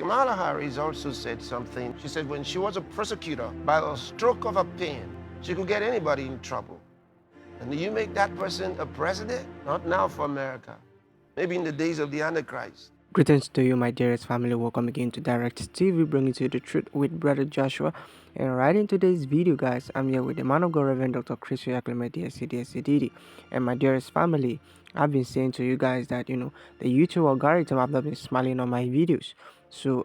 Kamala Harris also said something. She said when she was a prosecutor, by a stroke of a pen, she could get anybody in trouble. And you make that person a president? Not now for America. Maybe in the days of the Antichrist. Greetings to you, my dearest family. Welcome again to Direct TV, bringing to you the truth with Brother Joshua. And right in today's video, guys, I'm here with the man of God, Reverend Dr. Chris Oyakhilome, DSCDD. And my dearest family, I've been saying to you guys that, the YouTube algorithm have not been smiling on my videos. So,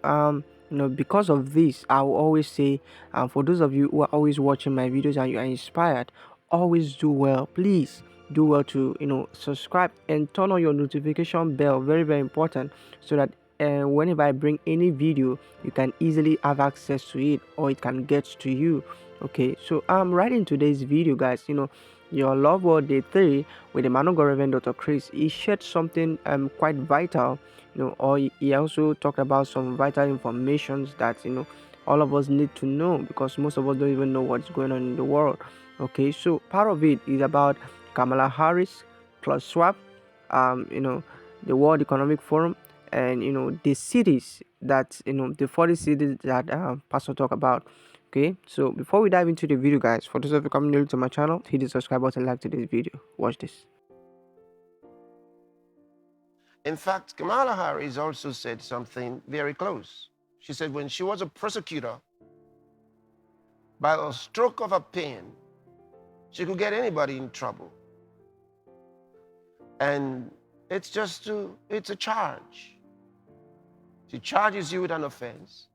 because of this, I will always say, for those of you who are always watching my videos and you are inspired, always do well, please do well to subscribe and turn on your notification bell, very very important, so that whenever I bring any video, you can easily have access to it, or it can get to you. Okay, so right in today's video, guys, your love word day 3 with the man of God, Reverend Dr. Chris, he shared something quite vital, or he also talked about some vital informations that all of us need to know, because most of us don't even know what's going on in the world. Okay, so part of it is about Kamala Harris, Klaus Swab, the World Economic Forum, and the cities that the 40 cities that Pastor talk about. Okay, so before we dive into the video, guys, for those of you coming new to my channel, hit the subscribe button, like to this video. Watch this. In fact, Kamala Harris also said something very close. She said when she was a prosecutor, by a stroke of a pen, she could get anybody in trouble. And it's a charge. She charges you with an offense,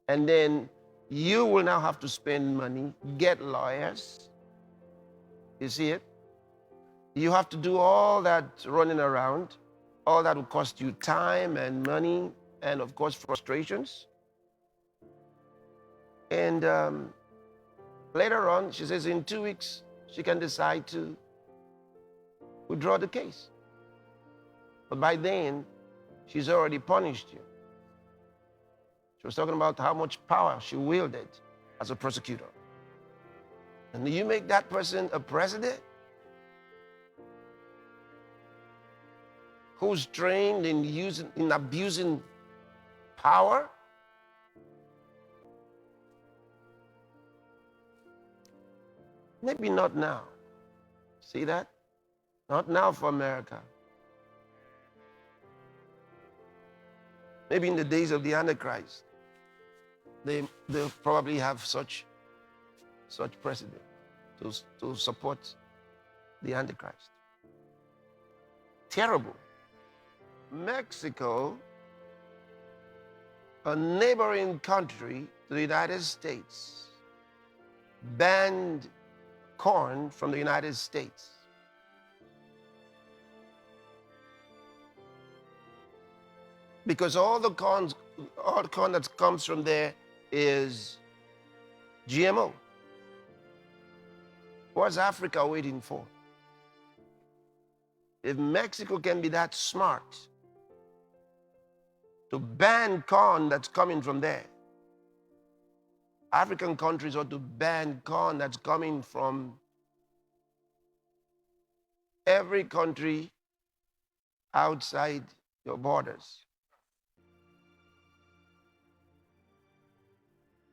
and then you will now have to spend money, get lawyers. You see it? You have to do all that running around. All that will cost you time and money and, of course, frustrations. And later on, she says in 2 weeks, she can decide to withdraw the case. But by then, she's already punished you. She was talking about how much power she wielded as a prosecutor. And you make that person a president who's trained in abusing power? Maybe not now. See that? Not now for America. Maybe in the days of the Antichrist, they'll probably have such precedent to support the Antichrist. Terrible. Mexico, a neighboring country to the United States, banned corn from the United States. Because all the corn that comes from there is GMO. What's Africa waiting for? If Mexico can be that smart to ban corn that's coming from there, African countries ought to ban corn that's coming from every country outside your borders.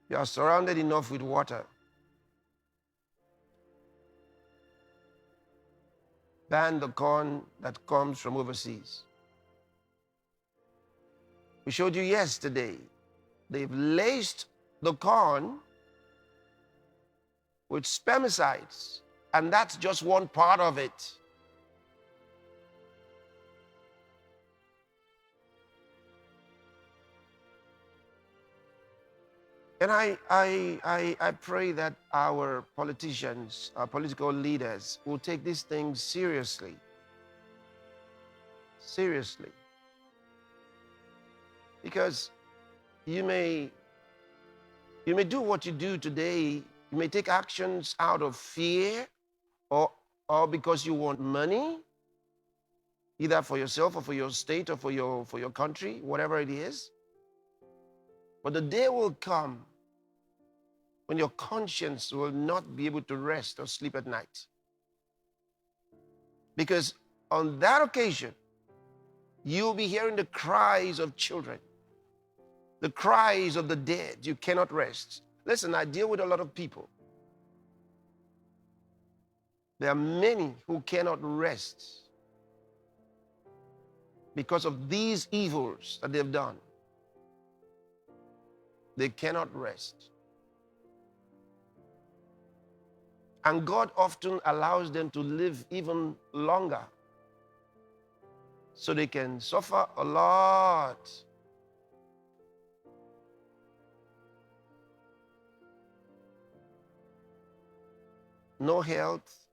You are surrounded enough with water. Ban the corn that comes from overseas. We showed you yesterday, they've laced the corn with spermicides, and that's just one part of it. And I pray that our politicians, our political leaders will take these things seriously. Seriously. Because you may do what you do today. You may take actions out of fear or because you want money, either for yourself or for your state or for your country, whatever it is. But the day will come when your conscience will not be able to rest or sleep at night. Because on that occasion, you'll be hearing the cries of children. The cries of the dead, you cannot rest. Listen, I deal with a lot of people. There are many who cannot rest because of these evils that they've done. They cannot rest. And God often allows them to live even longer so they can suffer a lot. No health.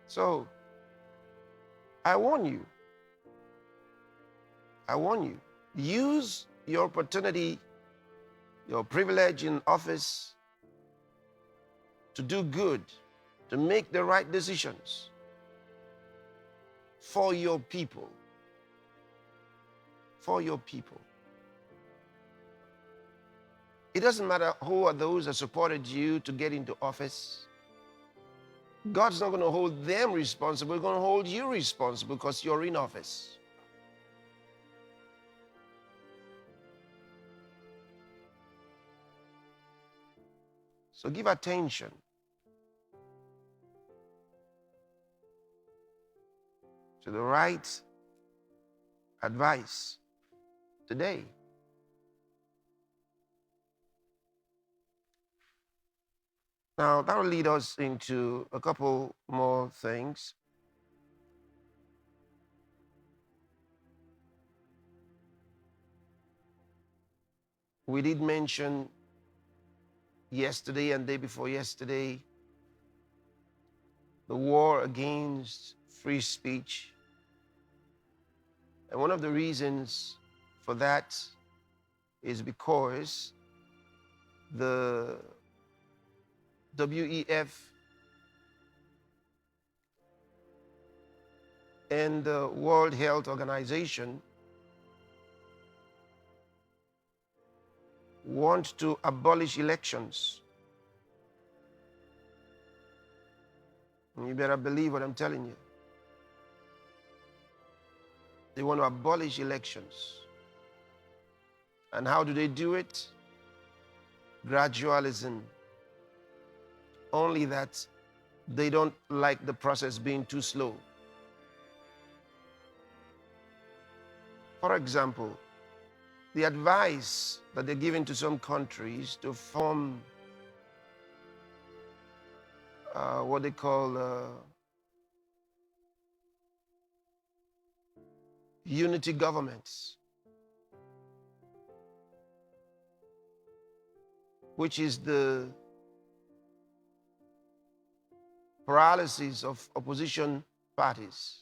So, I warn you, use your opportunity, your privilege in office to do good, to make the right decisions for your people. For your people. It doesn't matter who are those that supported you to get into office. God's not going to hold them responsible. He's going to hold you responsible because you're in office. So give attention to the right advice today. Now, that will lead us into a couple more things. We did mention yesterday and day before yesterday the war against free speech. And one of the reasons for that is because the WEF and the World Health Organization want to abolish elections. And you better believe what I'm telling you. They want to abolish elections. And how do they do it? Gradualism. Only that they don't like the process being too slow. For example, the advice that they're giving to some countries to form what they call unity governments, which is the paralysis of opposition parties.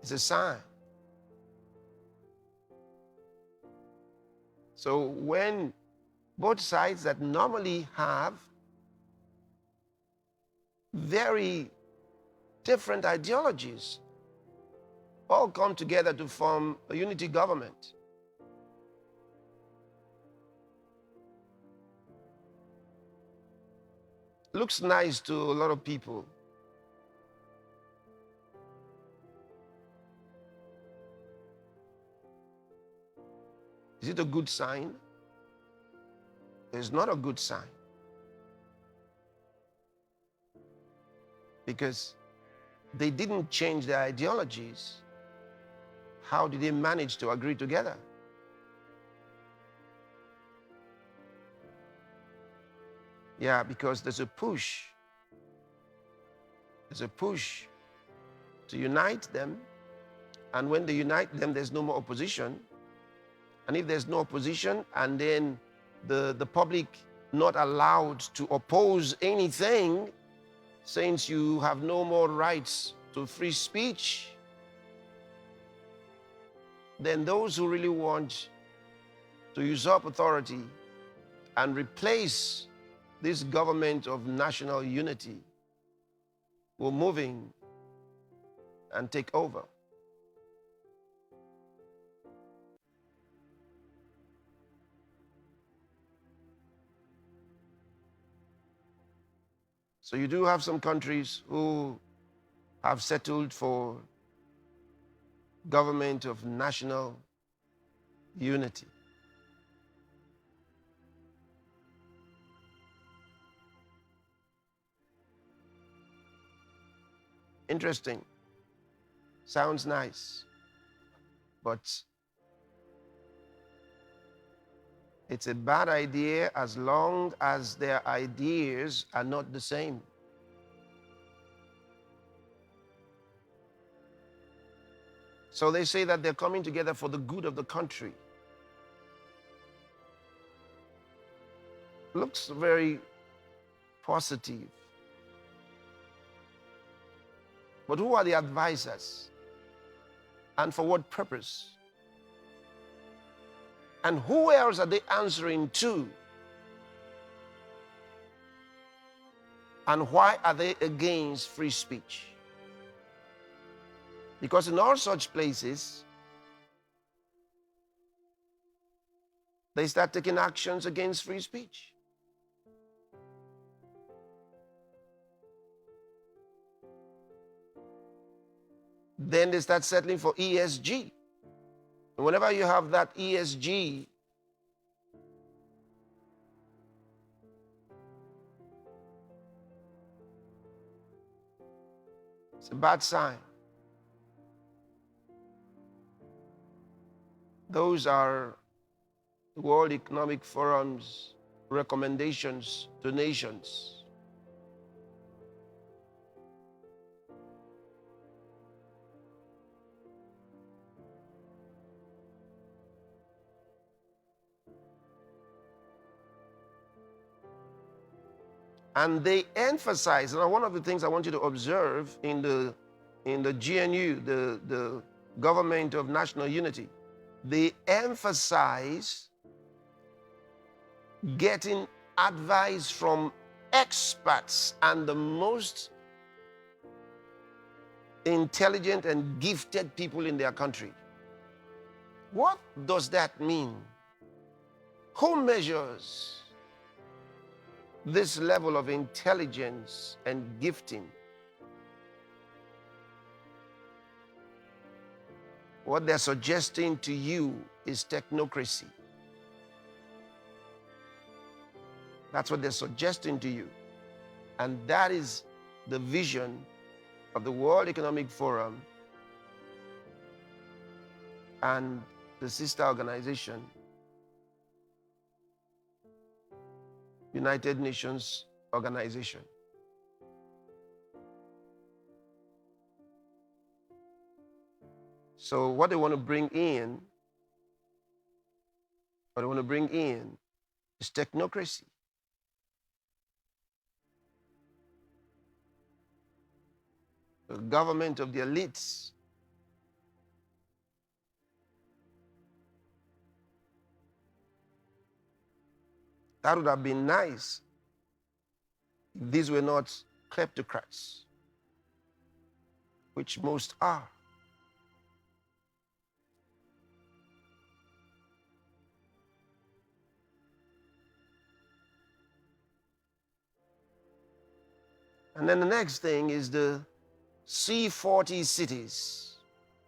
It's a sign. So when both sides that normally have very different ideologies all come together to form a unity government, looks nice to a lot of people. Is it a good sign? It's not a good sign. Because they didn't change their ideologies. How did they manage to agree together? Yeah, because there's a push. There's a push to unite them. And when they unite them, there's no more opposition. And if there's no opposition, and then the public not allowed to oppose anything, since you have no more rights to free speech, then those who really want to usurp authority and replace this government of national unity will move in and take over. So you do have some countries who have settled for government of national unity. Interesting. Sounds nice. But it's a bad idea as long as their ideas are not the same. So they say that they're coming together for the good of the country. Looks very positive. But who are the advisors? And for what purpose? And who else are they answering to? And why are they against free speech? Because in all such places, they start taking actions against free speech. Then they start settling for ESG. And whenever you have that ESG, it's a bad sign. Those are World Economic Forum's recommendations to nations. And they emphasize, and one of the things I want you to observe in the GNU, the Government of National Unity, they emphasize getting advice from experts and the most intelligent and gifted people in their country. What does that mean? Who measures this level of intelligence and gifting? What they're suggesting to you is technocracy. That's what they're suggesting to you. And that is the vision of the World Economic Forum and the sister organization, United Nations Organization. So what they want to bring in, is technocracy. The government of the elites. That would have been nice if these were not kleptocrats, which most are. And then the next thing is the C40 cities.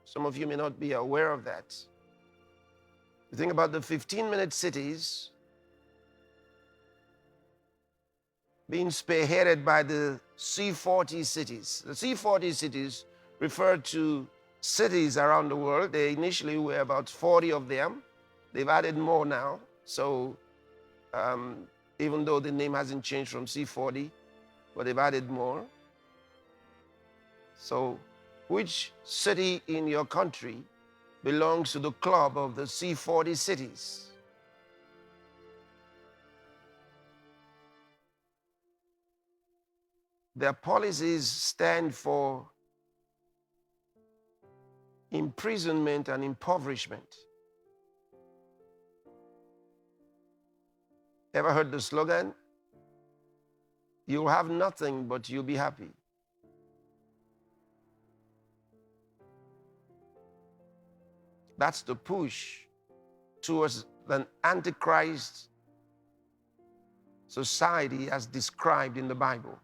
Some of you may not be aware of that. You think about the 15-minute cities being spearheaded by the C40 cities. The C40 cities refer to cities around the world. They initially were about 40 of them. They've added more now. So even though the name hasn't changed from C40, but they've added more. So which city in your country belongs to the club of the C40 cities? Their policies stand for imprisonment and impoverishment. Ever heard the slogan? You'll have nothing, but you'll be happy. That's the push towards an antichrist society as described in the Bible.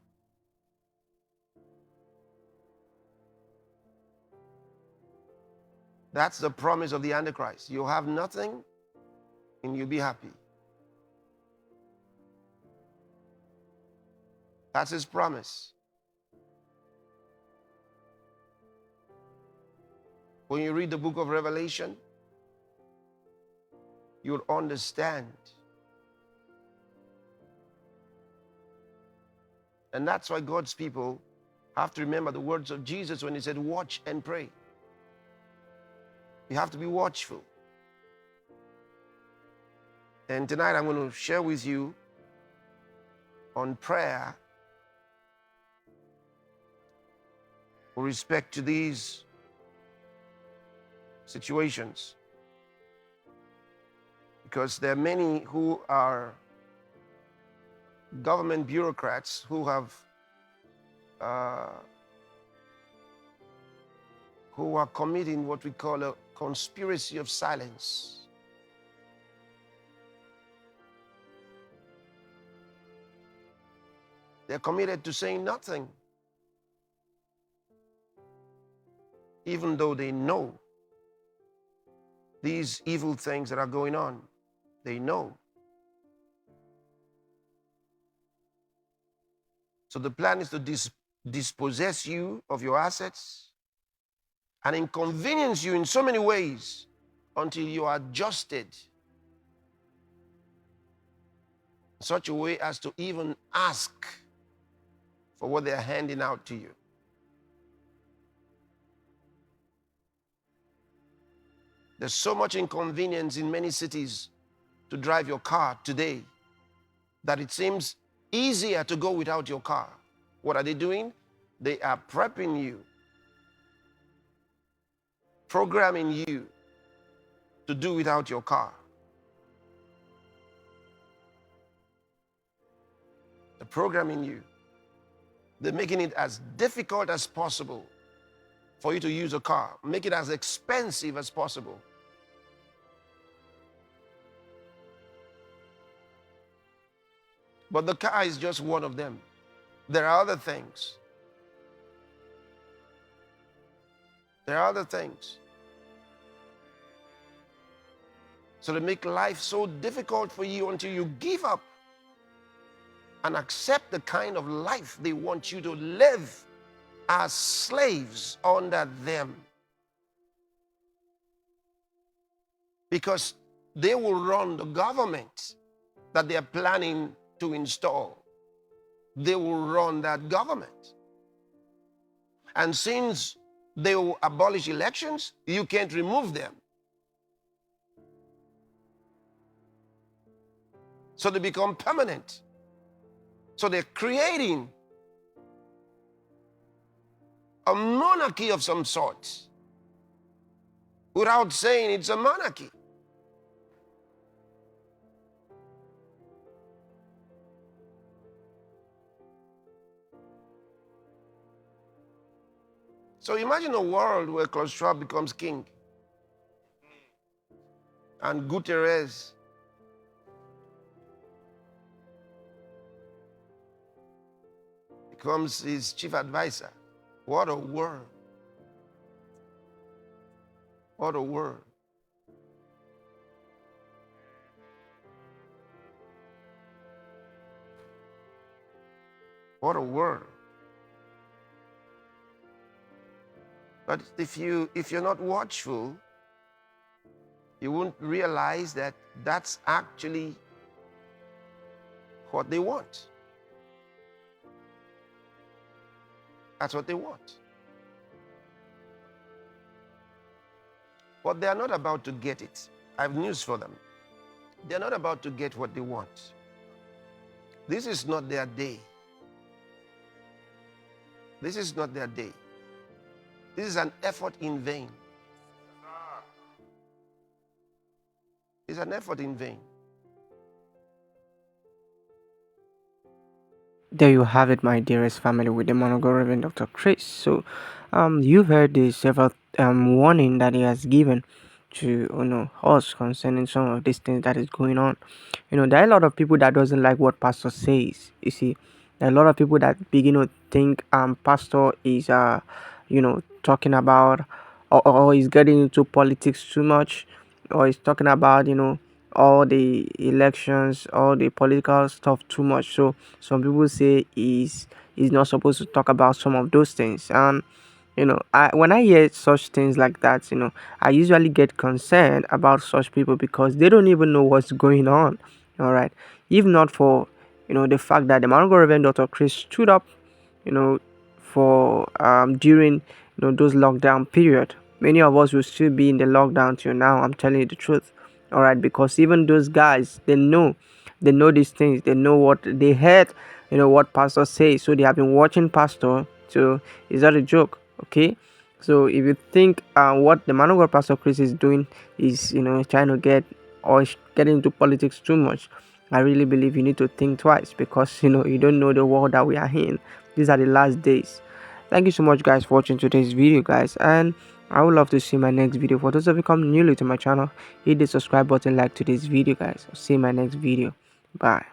That's the promise of the Antichrist. You'll have nothing and you'll be happy. That's his promise. When you read the book of Revelation, you'll understand. And that's why God's people have to remember the words of Jesus when he said, watch and pray. You have to be watchful. And tonight I'm going to share with you on prayer with respect to these situations. Because there are many who are government bureaucrats who have who are committing what we call a conspiracy of silence. They're committed to saying nothing, even though they know these evil things that are going on. They know. So the plan is to dispossess you of your assets and inconvenience you in so many ways until you are adjusted in such a way as to even ask for what they're handing out to you. There's so much inconvenience in many cities to drive your car today that it seems easier to go without your car. What are they doing? They are prepping you, programming you to do without your car. They're programming you. They're making it as difficult as possible for you to use a car. Make it as expensive as possible. But the car is just one of them. There are other things. There are other things. So they make life so difficult for you until you give up and accept the kind of life they want you to live as slaves under them. Because they will run the government that they are planning to install. They will run that government. And since they will abolish elections, you can't remove them. So they become permanent. So they're creating a monarchy of some sort without saying it's a monarchy. So imagine a world where Klaus Swab becomes king and Guterres becomes his chief advisor. What a world. What a world. What a world. But if you're not watchful, you won't realize that that's actually what they want. That's what they want. But they are not about to get it. I have news for them. They're not about to get what they want. This is not their day. This is not their day. This is an effort in vain. It's an effort in vain. There you have it, my dearest family, with the man of God, Reverend Dr. Chris. So, you've heard the several warning that he has given to us concerning some of these things that is going on. There are a lot of people that doesn't like what pastor says. You see, there are a lot of people that begin to think pastor is talking about or he's getting into politics too much, or he's talking about, all the elections, all the political stuff too much. So some people say he's not supposed to talk about some of those things. And when I hear such things like that, I usually get concerned about such people because they don't even know what's going on. All right. If not for, the fact that the man of God, Reverend Dr. Chris, stood up, you know, for during, those lockdown period, many of us will still be in the lockdown till now. I'm telling you the truth. All right. Because even those guys, they know these things. They know what they heard, what pastor says. So they have been watching pastor. So is that a joke? Okay. So if you think what the man of God Pastor Chris is doing is, trying to get into politics too much, I really believe you need to think twice, because you don't know the world that we are in. These are the last days. Thank you so much, guys, for watching today's video, guys, and I would love to see my next video. For those of you come newly to my channel, hit the subscribe button, like today's video, guys. I'll see you in my next video. Bye.